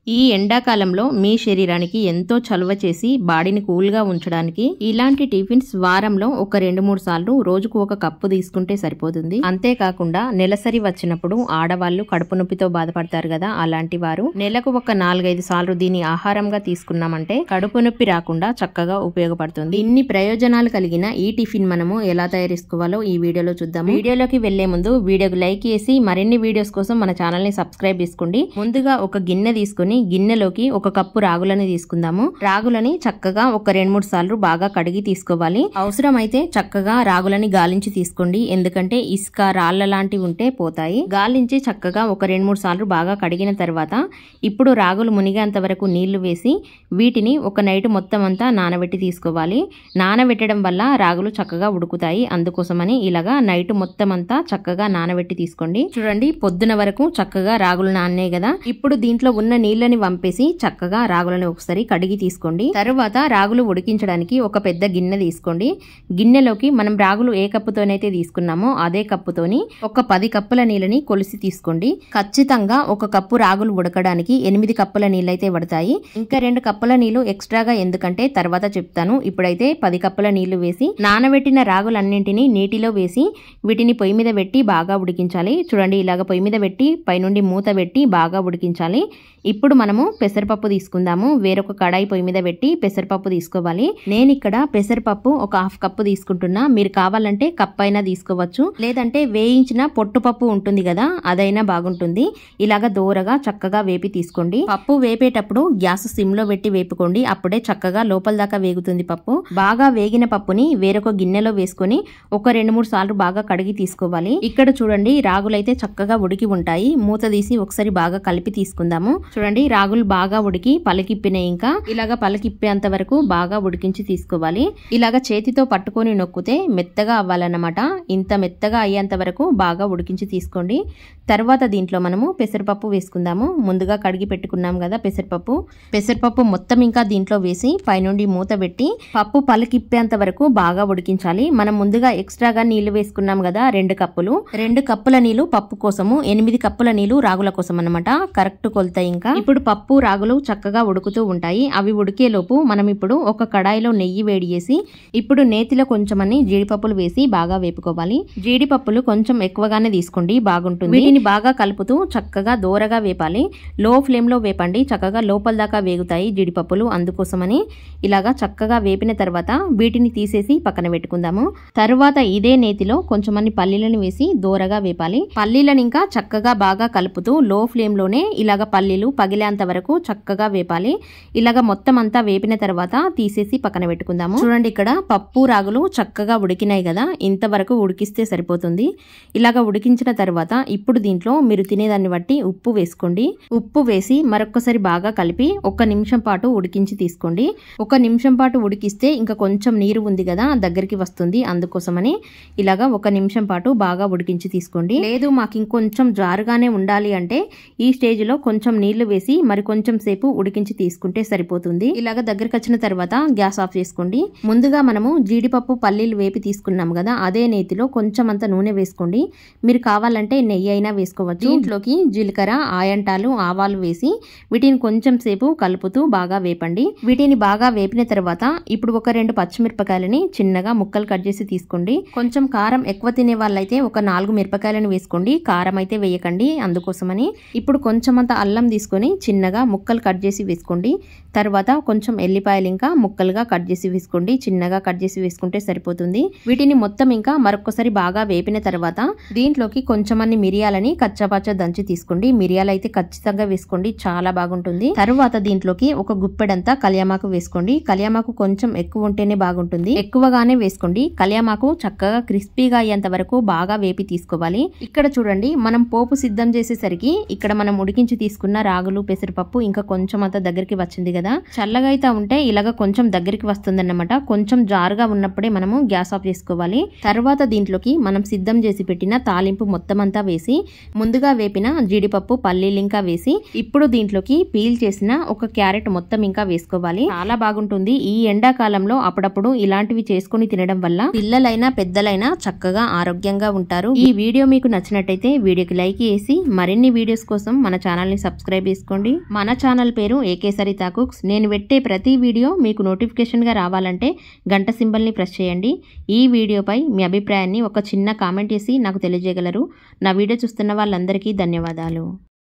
ఈ ఎండాకాలంలో మీ శరీరానికి ఎంతో చలువ చేసి బాడీని కూల్గా ఉంచడానికి ఇలాంటి టిఫిన్స్ వారంలో ఒక 2-3 సార్లు రోజుకు ఒక కప్పు తీసుకుంటే సరిపోతుంది. అంతేకాకుండా నెలసరి వచ్చినప్పుడు ఆడవాళ్లు కడుపు నొప్పితో బాధపడతారు కదా, అలాంటి వారు నెలకు ఒక 4-5 సార్లు దీని ఆహారంగా తీసుకున్నామంటే కడుపు నొప్పి రాకుండా చక్కగా ఉపయోగపడుతుంది. ఇన్ని ప్రయోజనాలు కలిగిన ఈ టిఫిన్ మనము ఎలా తయారు చేసుకోవాలో ఈ వీడియోలో చూద్దాం. వీడియోలోకి వెళ్లే ముందు వీడియోకి లైక్ చేసి మరిన్ని వీడియోస్ కోసం మన ఛానల్ ని సబ్స్క్రైబ్ చేసుకోండి. ముందుగా ఒక గిన్నె తీసుకుని గిన్నెలోకి ఒక కప్పు రాగులని తీసుకుందాము. రాగులని చక్కగా ఒక 2-3 సార్లు బాగా కడిగి తీసుకోవాలి. అవసరమైతే చక్కగా రాగులని గాలించి తీసుకోండి, ఎందుకంటే ఇసుక రాళ్ల లాంటివి ఉంటే పోతాయి. గాలించి చక్కగా ఒక 2-3 సార్లు బాగా కడిగిన తర్వాత ఇప్పుడు రాగులు మునిగేంత వరకు నీళ్లు వేసి వీటిని ఒక నైట్ మొత్తం అంతా నానబెట్టి తీసుకోవాలి. నానబెట్టడం వల్ల రాగులు చక్కగా ఉడుకుతాయి, అందుకోసమని ఇలాగా నైట్ మొత్తం అంతా చక్కగా నానబెట్టి తీసుకోండి. చూడండి, పొద్దున వరకు చక్కగా రాగులు నాన్నాయి కదా. ఇప్పుడు దీంట్లో ఉన్న నీళ్ళని వంపేసి చక్కగా రాగులను ఒకసారి కడిగి తీసుకోండి. తరువాత రాగులు ఉడికించడానికి ఒక పెద్ద గిన్నె తీసుకోండి. గిన్నెలోకి మనం రాగులు ఏ కప్పుతోనైతే తీసుకున్నామో అదే కప్పుతోని ఒక 10 కప్పుల నీళ్ళని కొలిసి తీసుకోండి. ఖచ్చితంగా ఒక కప్పు రాగులు ఉడకడానికి 8 కప్పుల నీళ్ళైతే పడతాయి. ఇంకా 2 కప్పుల నీళ్లు ఎక్స్ట్రాగా ఎందుకంటే తర్వాత చెప్తాను. ఇప్పుడైతే 10 కప్పుల నీళ్లు వేసి నానబెట్టిన రాగులన్నింటినీ నీటిలో వేసి వీటిని పొయ్యి మీద పెట్టి బాగా ఉడికించాలి. చూడండి, ఇలాగ పొయ్యి మీద పెట్టి పైనుండి మూత పెట్టి బాగా ఉడికించాలి. ఇప్పుడు మనము పెసరపప్పు తీసుకుందాము. వేరొక కడాయి పొయ్యి మీద పెట్టి పెసరపప్పు తీసుకోవాలి. నేను ఇక్కడ పెసరపప్పు ఒక 1/2 కప్పు తీసుకుంటున్నా. మీరు కావాలంటే కప్ అయినా తీసుకోవచ్చు, లేదంటే వేయించిన పొట్టుపప్పు ఉంటుంది కదా, అదైనా బాగుంటుంది. ఇలాగా దోరగా చక్కగా వేపి తీసుకోండి. పప్పు వేపేటప్పుడు గ్యాస్ సిమ్ లో పెట్టి వేపుకోండి, అప్పుడే చక్కగా లోపల దాకా వేగుతుంది పప్పు. బాగా వేగిన పప్పుని వేరొక గిన్నెలో వేసుకొని ఒక 2-3 సార్లు బాగా కడిగి తీసుకోవాలి. ఇక్కడ చూడండి, రాగులైతే చక్కగా ఉడికి ఉంటాయి. మూత తీసి ఒకసారి బాగా కలిపి తీసుకుందాము. చూడండి, రాగులు బాగా ఉడికి పలకిప్పినాయి. ఇంకా ఇలాగా పలకిప్పేంత వరకు బాగా ఉడికించి తీసుకోవాలి. ఇలాగా చేతితో పట్టుకొని నొక్కితే మెత్తగా అవ్వాలన్నమాట. ఇంత మెత్తగా అయ్యేంత వరకు బాగా ఉడికించి తీసుకోండి. తర్వాత దీంట్లో మనము పెసరపప్పు వేసుకుందాము. ముందుగా కడిగి పెట్టుకున్నాం కదా పెసరపప్పు మొత్తం ఇంకా దీంట్లో వేసి పైనుండి మూత పెట్టి పప్పు పలకిప్పేంత వరకు బాగా ఉడికించాలి. మనం ముందుగా ఎక్స్ట్రాగా నీళ్లు వేసుకున్నాం కదా, 2 కప్పులు. 2 కప్పుల నీళ్లు పప్పు కోసము, 8 కప్పుల నీళ్లు రాగుల కోసం అన్నమాట. కరెక్ట్ కొలతాయి. ఇంకా ఇప్పుడు పప్పు రాగులు చక్కగా ఉడుకుతూ ఉంటాయి. అవి ఉడికేలోపు మనం ఇప్పుడు ఒక కడాయిలో నెయ్యి వేడి చేసి ఇప్పుడు నేతిలో కొంచెమని జీడిపప్పులు వేసి బాగా వేపుకోవాలి. జీడిపప్పులు కొంచెం ఎక్కువగానే తీసుకోండి, బాగుంటుంది. వీటిని బాగా కలుపుతూ చక్కగా దోరగా వేపాలి. లో ఫ్లేమ్ లో వేపండి, చక్కగా లోపల దాకా వేగుతాయి జీడిపప్పులు. అందుకోసమని ఇలాగా చక్కగా వేపిన తర్వాత వీటిని తీసేసి పక్కన పెట్టుకుందాము. తర్వాత ఇదే నేతిలో కొంచెమని పల్లీలను వేసి దోరగా వేపాలి. పల్లీలను ఇంకా చక్కగా బాగా కలుపుతూ లో ఫ్లేమ్ లోనే ఇలాగ పల్లీలు పగిలేంత వరకు చక్కగా వేపాలి. ఇలాగ మొత్తం అంతా వేపిన తర్వాత తీసేసి పక్కన పెట్టుకుందాము. చూడండి, ఇక్కడ పప్పు రాగులు చక్కగా ఉడికినాయి కదా, ఇంతవరకు ఉడికిస్తే సరిపోతుంది. ఇలాగ ఉడికించిన తర్వాత ఇప్పుడు దీంట్లో మీరు తినేదాన్ని బట్టి ఉప్పు వేసుకోండి. ఉప్పు వేసి మరొక్కసారి బాగా కలిపి 1 నిమిషం పాటు ఉడికించి తీసుకోండి. 1 నిమిషం పాటు ఉడికిస్తే ఇంకా కొంచెం నీరు ఉంది కదా, దగ్గరికి వస్తుంది. అందుకోసమని ఇలాగ 1 నిమిషం పాటు బాగా ఉడికించి తీసుకోండి. లేదు మాకు ఇంకొంచెం జారుగానే ఉండాలి అంటే ఈ స్టేజ్ లో కొంచెం నీళ్లు వేసి మరి కొంచెం సేపు ఉడికించి తీసుకుంటే సరిపోతుంది. ఇలాగ దగ్గరికి వచ్చిన తర్వాత గ్యాస్ ఆఫ్ చేసుకోండి. ముందుగా మనము జీడిపప్పు పల్లీలు వేపి తీసుకున్నాం కదా, అదే నేతిలో కొంచెం అంత నూనె వేసుకోండి. మీరు కావాలంటే నెయ్యి అయినా వేసుకోవచ్చు. దీంట్లోకి జీలకర్ర, ఆయంటాలు, ఆవాలు వేసి వీటిని కొంచెం సేపు కలుపుతూ బాగా వేపండి. వీటిని బాగా వేపిన తర్వాత ఇప్పుడు ఒక 2 పచ్చిమిరపకాయలని చిన్నగా ముక్కలు కట్ చేసి తీసుకోండి. కొంచెం కారం ఎక్కువ తినే వాళ్ళైతే ఒక 4 మిరపకాయలను వేసుకోండి, కారం అయితే వేయకండి. అందుకోసమని ఇప్పుడు కొంచెం అంత అల్లం తీసుకొని చిన్నగా ముక్కలు కట్ చేసి వేసుకోండి. తర్వాత కొంచెం ఎల్లిపాయలు ఇంకా ముక్కలుగా కట్ చేసి వేసుకోండి. చిన్నగా కట్ చేసి వేసుకుంటే సరిపోతుంది. వీటిని మొత్తం ఇంకా మరొకసారి బాగా వేపిన తర్వాత దీంట్లోకి కొంచెమన్ని మిరియాలని కచ్చాపచ్చా దంచి తీసుకోండి. మిరియాలు అయితే ఖచ్చితంగా వేసుకోండి, చాలా బాగుంటుంది. తర్వాత దీంట్లోకి ఒక గుప్పెడంతా కళ్యామాకు వేసుకోండి. కళ్యామాకు కొంచెం ఎక్కువ ఉంటేనే బాగుంటుంది, ఎక్కువగానే వేసుకోండి. కళ్యామాకు చక్కగా క్రిస్పీగా అయ్యేంత వరకు బాగా వేపి తీసుకోవాలి. ఇక్కడ చూడండి, మనం పోపు సిద్ధం చేసేసరికి ఇక్కడ మనం ఉడికించి తీసుకున్న రాగులు పెసరపప్పు ఇంకా కొంచెం అంత దగ్గరికి వచ్చింది కదా. చల్లగా అయితే ఉంటే ఇలాగ కొంచెం దగ్గరికి వస్తుందన్నమాట. కొంచెం జారుగా ఉన్నప్పుడే మనము గ్యాస్ ఆఫ్ చేసుకోవాలి. తర్వాత దీంట్లోకి మనం సిద్ధం చేసి పెట్టిన తాలింపు మొత్తం అంతా వేసి ముందుగా వేపిన జీడిపప్పు పల్లీలు ఇంకా వేసి ఇప్పుడు దీంట్లోకి పీల్ చేసిన ఒక క్యారెట్ మొత్తం ఇంకా వేసుకోవాలి. చాలా బాగుంటుంది. ఈ ఎండాకాలంలో అప్పుడప్పుడు ఇలాంటివి చేసుకుని తినడం వల్ల పిల్లలైనా పెద్దలైనా చక్కగా ఆరోగ్యంగా ఉంటారు. ఈ వీడియో మీకు నచ్చినట్టయితే వీడియోకి లైక్ చేసి మరిన్ని వీడియోస్ కోసం మన ఛానల్ ని సబ్స్క్రైబ్ చేసుకోండి. చేసుకోండి. మన ఛానల్ పేరు ఏకే సరిత కుక్స్. నేను పెట్టే ప్రతి వీడియో మీకు నోటిఫికేషన్గా రావాలంటే గంట సింబల్ని ప్రెస్ చేయండి. ఈ వీడియోపై మీ అభిప్రాయాన్ని ఒక చిన్న కామెంట్ చేసి నాకు తెలియజేయగలరు. నా వీడియో చూస్తున్న వాళ్ళందరికీ ధన్యవాదాలు.